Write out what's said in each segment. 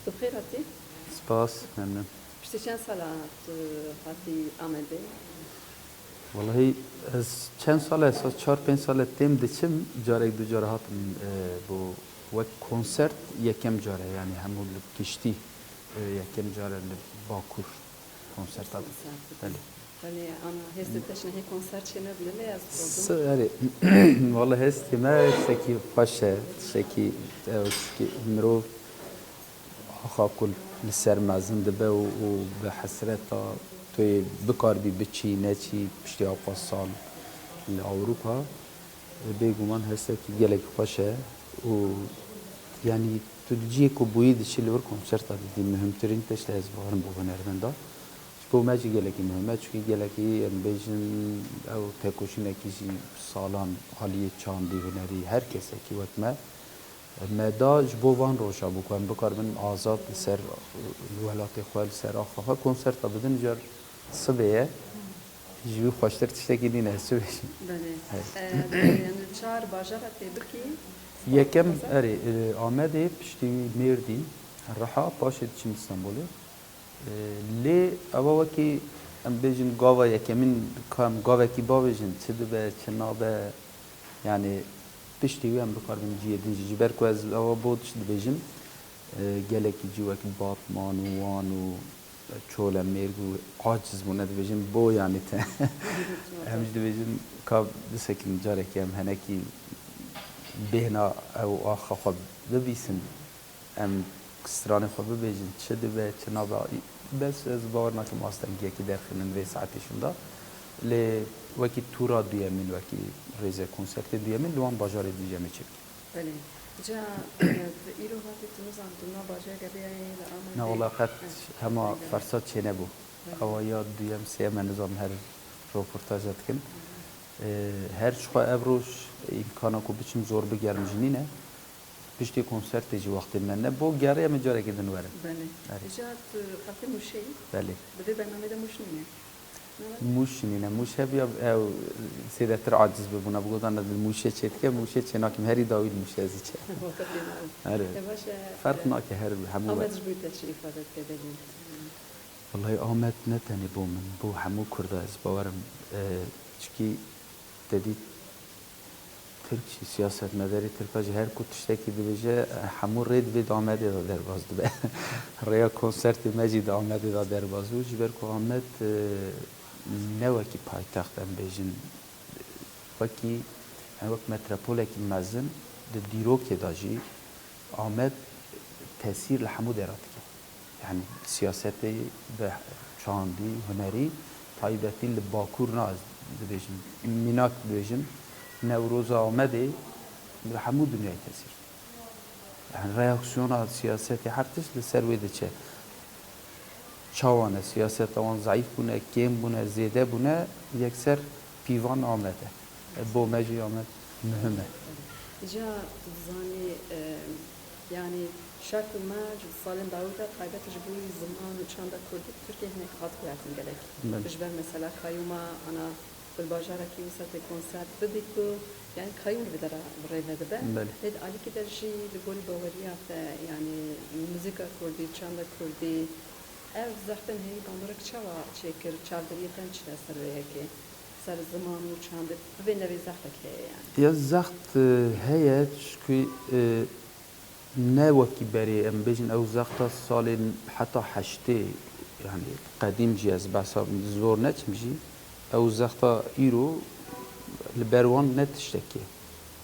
تو بخیر هستی؟ سپاس ممنون. پشت چند سال تو هستی آمده؟ والله از چند سال اساس 4-5 سال تیم دچم جاره دو جاره هاتم بو وقت کنسرت یکم جاره یعنی همون کشتی یکم جاره باکور کنسرت هات. بله. ولی آن هست تشنه کنسرت چه نبله از آره والله هستی ما شکی باشه شکی مرو آخا کل لسر مازن دبه و به حسرتا توی بکار بی بچی نچی پشتی آقا سال لأوروبا بيجومان هسه جالك خوشه و يعني تلجي كوبويد الشيء اللي وركم شرطة دي مهم ترين تشت هزبارن بوغنردن دا شبو ماجي جالك مهمة شكي جالك بيجن أو تاكوشين كيجي سالان عالية چاندي هنري هر كسي كي وقت ما دا جبو وان روشا بكون بكار من آزاد سر الولات خوال سر آخوها کنسرت بدن جار صبيه جوی خوشتر تشتکی دینه سویش. بله. یعنی چهار باجرات بکی؟ یکم اری آمده پشتی میردی رها پاشد چیم استانبوله. لی اول وقتی ام بیشن گاوا یکمین کام گاوا کی باویشن چه دو چه نابه یعنی پشتی ویم بکار بیم جیه دنجی جبر کو از اول بود چه بیشن گلکی جوک باتمان و وانو چولا میرگو عاجز بوده بیشتر بو یعنی تا همش بیشتر کاب دسکن جاره که هم هنکی بهنا او آخا خب ببیسن ام کسران خب بیشتر چه دو چه نابا بس از باور نکم آستانگی کی در خلال وی ساعتشون دا ل وکی تورا دیامین وکی ریزه کنسرت دیامین لوان بازار دیجا میچید. بله. جا ایرو وقتی تو نزان تو نباشه گبیایی لامده. نه والله قط همه فرصت چه نبود. اوایاد دیم سه من نظام هر روپورتاجات کن. هر شخص ابروش امکانه کو بچم زور بگیرم جنینه. پشتی کنسرت جی وقت من نبود گریه من جاره کدن وره. بله. جا تو خاطر موشی؟ بله. بده برنامه ده موش نینه. موش نینه موش بیا او سیده تر عاجز ببونه بگودن از موشه چه که موشه چه ناکیم هری داوید موشه ازی چه. آره. فرق ناکه هر همو. آمد جبوی تشریف داد که بدین. والله آمد نتنی بو من بو همو کرده از باورم چکی تدید ترکی سیاست مداری ترکاجی هر کتشته کی دیویجه همو رید بید آمده دا در باز دبه ریا کنسرت مجید آمده دا در بازو جبر که آمد نه وکی پایتخت ام بیجن وکی وک متروپوله کی مزن د دیرو که داجی آمد تاثیر لحمو درات که يعني سياساتي بشاندي هنري طيبتي لباكور ناز دبيجن ميناك دبيجن نوروز آمده بحمو دنيا تأثير يعني رياكسيونات سياساتي حرتش لسروي دچه چاوانه سياسات آن ضعيف بونه كيم بونه زياده بونه يكسر بيوان آمده بو مجي آمد مهمه جا تزاني يعني شكل ما سالم داوودة قاعدة تجبوي زمان وشان دا كردي تركيا هناك خاطر يعتم قالك تجبر مثلا خيوما أنا بالباجارة كي وصلت كونسرت بديكو يعني خيوم بدرا بريفة دبا هيد على كده جي لقول باوريات يعني موسيقى كردي شان دا كردي أو زختن هي بامرك شوا شكر شالدريتن شلا سرويكي سر زمان وشان دا بين نبي زختك هي يعني يا زخت هي شكوي نه وکی بری ام بیشن او زختا سال حتی هشته يعني قديم جي از بحثا زور نتمجي او زختا ايرو البروان نتشتكي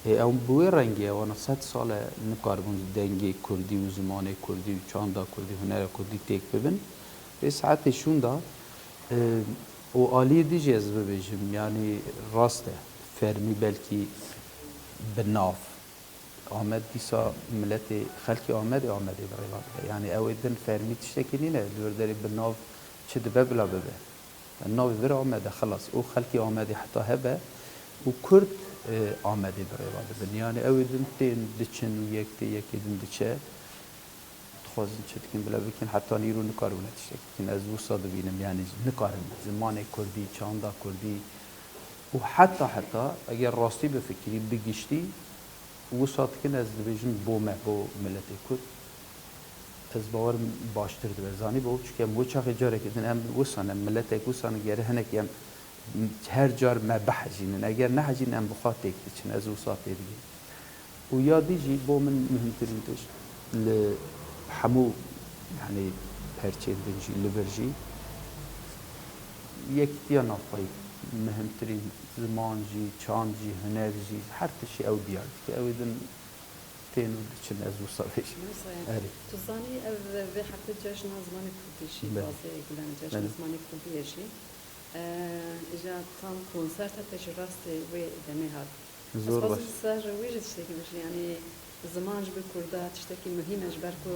هي او بوي رنگي وانا 100 سال نقاربون دنگي كردي و زمان كردي و چاندا كردي هنر كردي تيك ببن في ساعت شون دا او آلی دی جذب بيجم يعني راسته فرمي بلكي بالناف آمد دیسا ملت خلقی آمده برای واقع یعنی اویدن فرمی تشتکی نینه دور داری بالناف چه دبه بلا ببه الناف بر آمده خلاص او خلقی آمده حتی هبه و کرد آمده برای واقع یعنی اویدن تین دچن و یک دن دچه تخوازن چه تکن بلا بکن حتی نیرو نکارونه تشتکی از او ساده بینم یعنی نکارم زمان کردی چاندا کردی و حتی اگر راستی بفکری بگشتی وصلت كنا از دبيجن بو ملت كود از باور باشتر دو زانی با چون مو چاق جاره کردن ام وسان ملت وسان گره هنک ام هر جار ما بحجین اگر نه حجین ام بخاط تکتشن از وسات دیگه و یادی جی با من مهمترین تش ل حمو يعني پرچین بنجی لبرجی یک دیا نافای مهمترین زمان جی چان جی هنر جی هر تشی او دیار که او دن تینو چن از وسافش آره تو زانی او به حتی جشن زمان کردیشی بازه گلن جشن زمان کردیشی اجا تام کنسرت تش راست و دمی هات زور باش سر ویج تشتکی بشه یعنی زمانش به کرده تشتکی مهمش برکو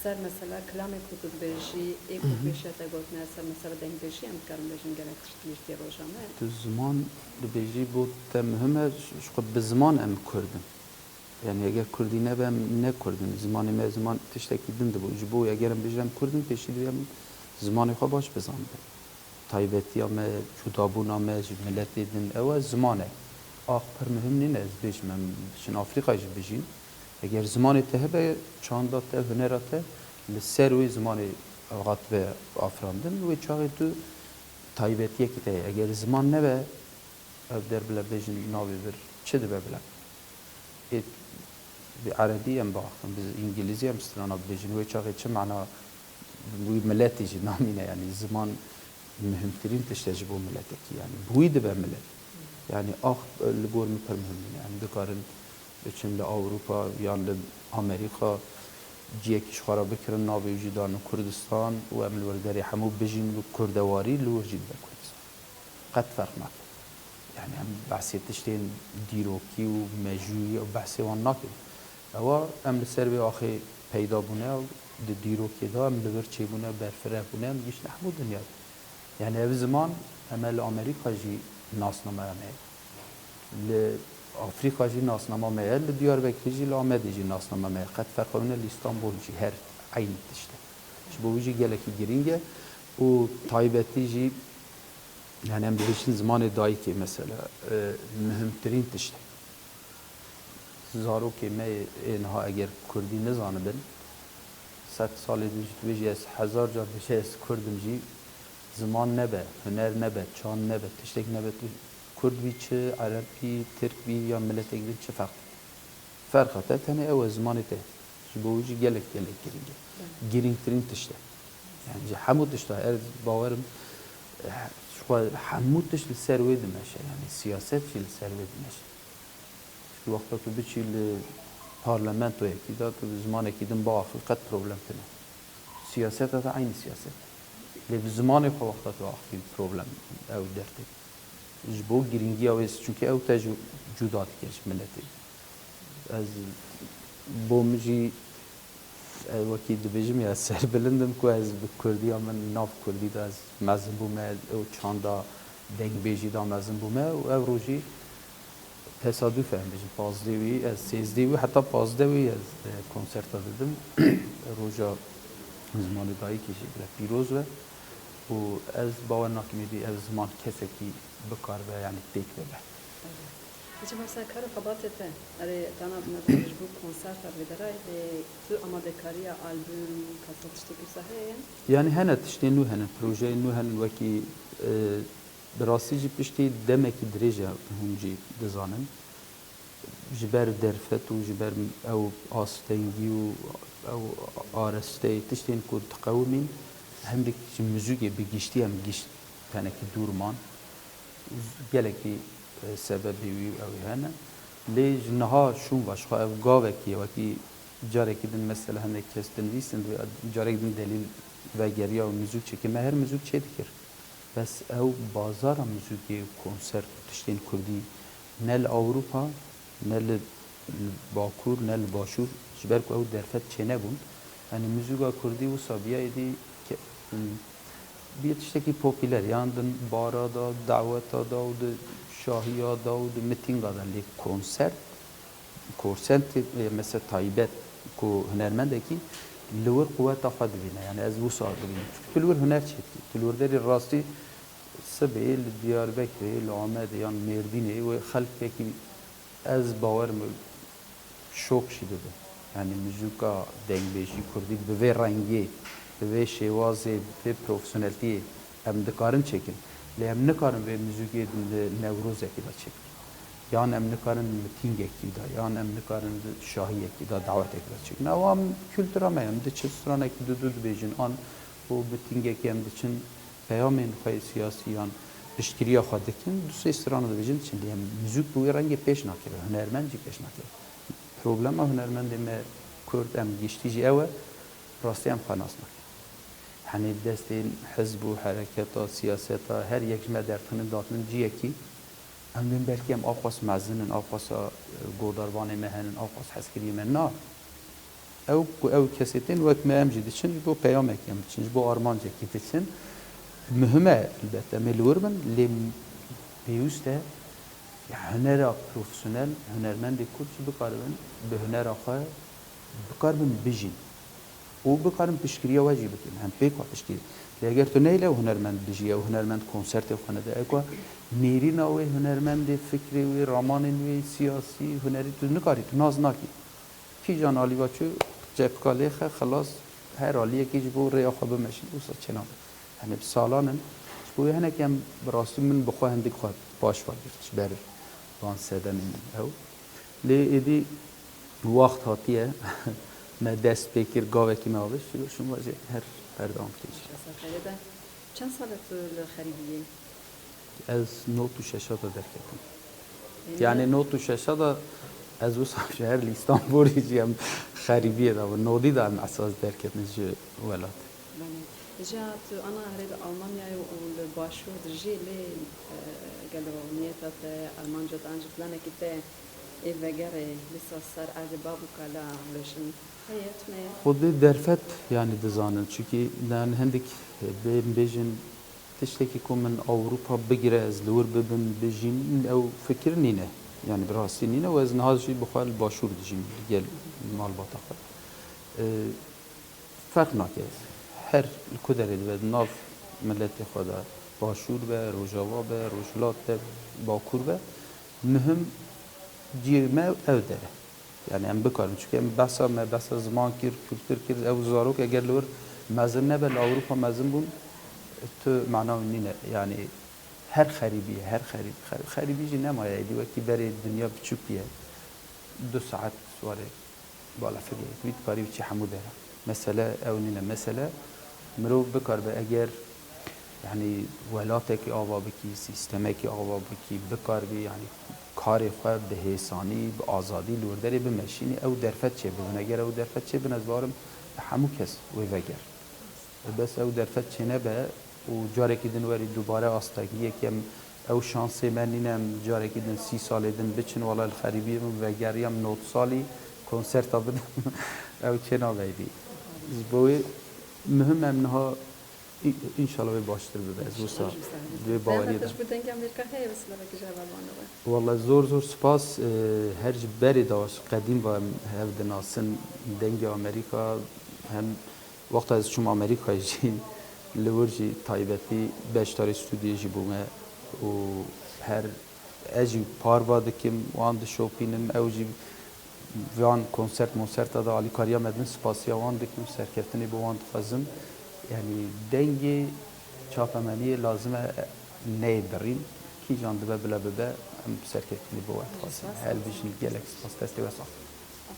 سر مثلا کلام کتب بشی ایکو بشه تا گفت نه سر مثلا دنگ بشی هم کارم بشین گرک تشتیش روشانه تو زمان لبیجی بود مهمه شقد به زمان ام کردن يعني اگر کردی نبم نکردن زمان ما زمان تشتکی دنده بود جبو اگرم بجرم کردن پیشی دیم زمان خو باش بزنم تایبتی ام جدابون ام ملت دین او زمانه آخر مهم نینه از بیش من شن آفریقا جی بجین اگر زمان تهبه چاندات ته هنراته لسر وی زمان اوقات به آفراندن و چاقی تو تایبتی که ته اگر زمان نبه او در بلا بجین ناوی بر چه دبه بلا بعربي ام باخن بالانجليزي ام استرانا بيجن وي شاغي چه معنا بوي ملاتي جي نامينا يعني زمان مهمترين تشتجبوا ملاتك يعني بوي دبا ملات يعني اخ لغور مكر مهم يعني دكارن بچن لاوروبا يعني لامريكا جيك شخارا بكرن ناوي جدان كردستان وام الورداري حمو بيجن كردواري لورجي بكردستان قد فرق معك يعني هم بحثي تشتين ديروكي ومجوي وبحثي واناكي او ام لسربي آخي پیدا بونه و دیروکی دا ام لبر چی بونه برفره بونه ام گیش نحبو دنیا يعني او زمان ام لامريكا جي ناسنامه امه لأفريقيا جي ناسنامه امه لديار بكري جي لآمده جي ناسنامه امه قد فرقونه لإسطنبول جي هر عين تشته شبو جي گلكي گرينگه و تايبتي جي يعني ام بيشن زمان دايكي مثلا مهمترين تشته زارو که ما اینها اگر کردی نزانبن 100 سال دیگه از 1000 جا بشه از کردم جی زمان نبه هنر نبه چان نبه تشتک نبه کرد بی چه عربی ترک بی یا ملت اگرین چه فرقه تنه او زمان ته جبوجی گلک گرینگه گرینگ ترین تشته يعني جي حمود تشته ارز باورم شو حمود تشت السروي دمشي يعني السياسات في السروي دمشي وقتا تو بچی لپارلمنت و یکی داد تو زمان که دم با قد پروبلم کنه سیاست تا عین سیاست لی زمان خو وقتا تو آخری پروبلم او درته جبو گرینگی اویس چونکه او تا جداد کش ملتی از بومجی وکی دبیجم یا سر بلندم که از کردی من ناف کردی دا از مزن بومه او چاندا دنگ بیجی دا مزن بومه و او روژی تصادف هم بجیم 15 از 13 حتی 15 از کنسرت دادم روزا زمان دایی کشی بله پیروز و از باور نکمیدی از زمان کسی کی بکار و یعنی تیک بله. هیچ مثلا کار خبرت ته اره تانا مثلا جبو کنسرت بدرای تو آماده کاری آلبوم کاسات تشتکی صحیح یعنی هنر تشتی نو هنر پروژه نو هنر وکی براستی جی پشتی دمکی دریجه هم جی دزانن جبر درفت و جبر او آستنگی و او آرسته تشتین کود تقومین هم دیگه موزیک بگیشتی هم گیشت تنکی دورمان گلکی سببی وی او هنه لیج نها شون باش خواه او گاوه کی وکی جاره کدن مثلا هم کس دنویسند و جاره کدن دلیل و گریا و موزیک چه که مهر موزیک چه دیگر بس او بازار موسیقی کنسرت تشتین کردی نل اروپا نل باکور نل باشور جبر کو او درفت چه نبود یعنی موسیقی کردی و سابیه ایدی که بیت تشتکی پاپولار یاندن بارا دا دعوت دا و شاهی دا و میتینگ دا لی کنسرت مثل تایبت کو هنرمنده کی لور قوت خود بینه یعنی از وسط بینه کلور هنر چی کلور داری راستی سبیل دیار بکری لعامد یان مردینه و خلق که از باور شوق شده yani müzika dengbêjî Kurdî bi vê rengê, bi vê şêwazê, bi vê profesyoneliyê em dikarin çekin. Lê em nikarin vê müzikê li Newrozekê de çekin. Yan em nikarin mitîngekî de, yan em nikarin şahiyekî de dawetekê de çekin. Ew am kültura me em diçin stranekî du dibêjin an û mitîngekê em diçin peyamên xwe siyasî yan piştgiriya xwe dikin, du sê strana dibêjin diçin. Lê em müzik bi wê rengê pêş nakeve, hunermend jî pêş nakeve. Problema hunermendê me Kurd em giştî jî ew e, rastî em xwe nas nakin. Henê destên hizb û hereketa, siyaseta her yek ji me derxinin datinin ciyekî em bên belkî em axwas mezinin, axwasa godarvanê me henin, axwas hezkiriyê me na. Ew kesê tên wek me em jî diçin ji bo peyamekê em diçin, ji bo armancekê diçin. Mühim e elbette em ê li wir bin, lê pêwîst e hunera profesyonel, hunermendê Kurd jî bikaribin bi hunera xwe bikaribin bijîn. û bikarin piştgiriya we jî bikin, hem pêk xwe piştgirî. Lê eger tu neyle hunermend bijî, ew hunermend konsertê xwe nede, eka nêrîna wê hunermendê, fikrê wê, ramanên wê, siyasî, hunerî tu nikarî, tu naz nakî. Kîjan alîva çû cepka lê xe, xelas her aliyekî ji bo rêya xwe bimeşîn, wisa çêna be. Henê bi salan in, ji bo wê hinek em bi rastî min bi xwe hindik xwe baş vegirt ji ber van sedenên ew. Lê êdî waxt hatiye me dest pê kir gavekî me avêt ji şûn wezê her berdam kir. Çend sala tu li xerîbiyê? Ez not û şeşa da derketim. Yani not û şeşa da ez wisa ji her li İstanbulê jî em xerîbiyê da nodî da em esas derketin ji welatê. Ja tu ana herê li Almanyayê û li başûr dijî lê gelo niyeta te Almanca te an ji planekî te ê vegerê lîsa ser erdê babûka la weşin heye tune ye? Xwedê derfet yani dizanin çünkü yani hindik bên bêjin tiştekî ku min Ewropa bigire ez li wir bibim bijîm ew fikir nîne. Yani bi rastî nîne û ez niha jî bi xwe li başûr dijîm gel malbata xwe. Ferq nake. Her li ku derê dibe nav milletê xwe de başûr be, rojava be, rojhilat be, bakur be. Mühim cîrme ew dere. Yani em bikarin çünkü em behsa ziman kir, kültür kir, ew zarok eger li wir mezin nebe li Ewropa mezin bûn tu manav nîne. Yani her xerîbî jî nemaye êdî wekî berê dinya biçûk ye. 2 saet warê bala firiyê wî dikarî biçî hemû dere. Mesele ew nîne. Mesele mirov bikar be eger yani welatekî ava bikî, sîstemekî ava bikî, bikar bî yani karê xwe bi hêsanî, bi azadî li wir derê bimeşînî ew derfet çêbibin. Eger ew derfet çêbin ez barim hemû kes wê veger. Bes ew derfet çênebe û carekî din werî dubare astagiyekî em ew şansê me nîne em carekî din 30 salê din biçin wala li xerîbiyê min vegeriyam 90 salî konserta bidim ew çêna veydî. Ji bo wê mühim em niha inşallah wê baştir bibe ez wisa wê bawerî de. Vallahi zor spas her ji berê da qedîm ve hev dinasin dengê Amerîka hem wexta ez çûm Amerîkayê jî li wir jî taybetî beşdarê stûdiyê jî bûme û her ez jî parva dikim wan dişopînim ew jî van konserta da alîkariya me din spasiya wan dikim serkeftinê bi wan dixwazim yani dengê çapemeniyê lazim e neyê birîn kîjan dibe bile bibe em serkeftinê bi we dixwazim. Helbîjin gelek spas destê we sax.